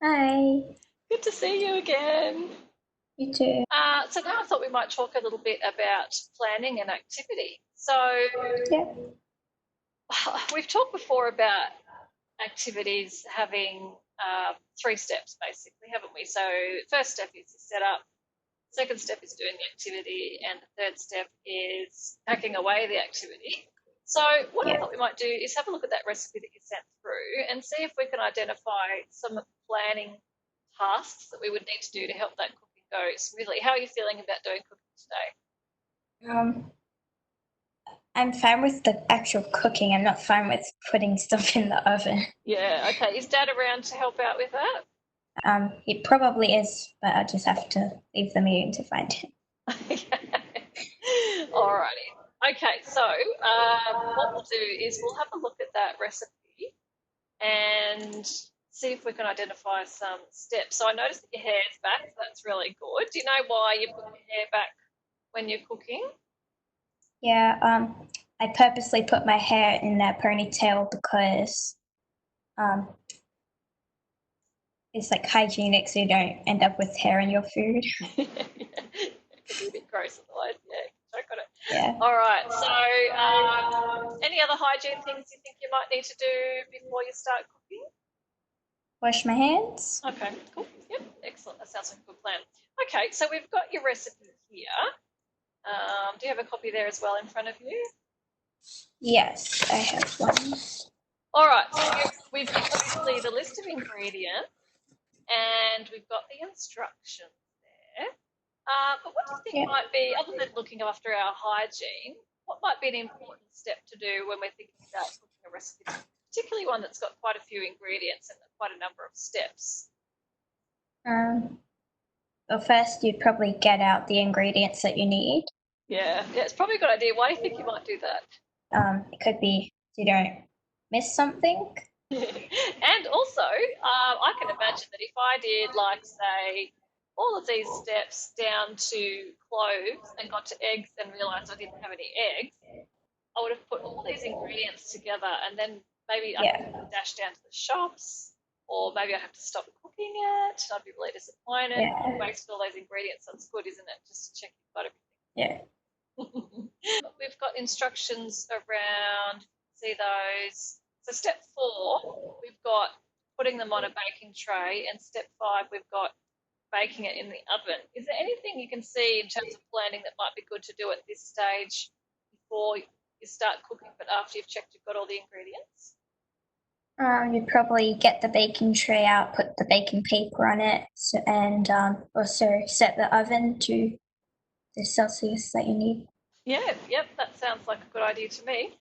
Hi, Good to see you again. you too. So now I thought we might talk a little bit about planning and activity. So Yeah, we've talked before about activities having three steps, basically, haven't we? So first step is to set up. Second step is doing the activity, and the third step is packing away the activity. So what I yeah. thought we might do is have a look at that recipe that you sent through and see if we can identify some planning tasks that we would need to do to help that cooking go smoothly. How are you feeling about doing cooking today? Um, I'm fine with the actual cooking. I'm not fine with putting stuff in the oven. Yeah, okay. Is Dad around to help out with that? It probably is, but I just have to leave the meeting to find him. Alrighty. Okay, so what we'll do is we'll have a look at that recipe and see if we can identify some steps. So I noticed that your hair's back, so that's really good. Do you know why you put your hair back when you're cooking? Yeah, I purposely put my hair in that ponytail because um, it's like hygienic, so you don't end up with hair in your food. It could be a bit gross otherwise. Yeah, choke on it. Yeah. All right. So, any other hygiene things you think you might need to do before you start cooking? Wash my hands. Okay, cool. Yep, excellent. That sounds like a good plan. Okay, so we've got your recipe here. Do you have a copy there as well in front of you? Yes, I have one. All right. So we've got obviously the list of ingredients and we've got the instructions there. But what do you think Yeah. might be, other than looking after our hygiene, what might be an important step to do when we're thinking about cooking a recipe, particularly one that's got quite a few ingredients and quite a number of steps? Um, well, first you'd probably get out the ingredients that you need. Yeah, it's probably a good idea. Why do you think you might do that? It could be you don't miss something. And also, I can imagine that if I did, like, say, all of these steps down to cloves and got to eggs and realised I didn't have any eggs, I would have put all these ingredients together and then maybe I'd have Yeah, to dash down to the shops or maybe I'd have to stop cooking it. I'd be really disappointed. You've yeah, wasted all those ingredients. That's good, isn't it? Just to check you've got yeah. everything. We've got instructions around, see those. So step four, we've got putting them on a baking tray, and step five, we've got baking it in the oven. Is there anything you can see in terms of planning that might be good to do at this stage before you start cooking, but after you've checked you've got all the ingredients? You'd probably get the baking tray out, put the baking paper on it, and also set the oven to the Celsius that you need. Yeah, yep, that sounds like a good idea to me.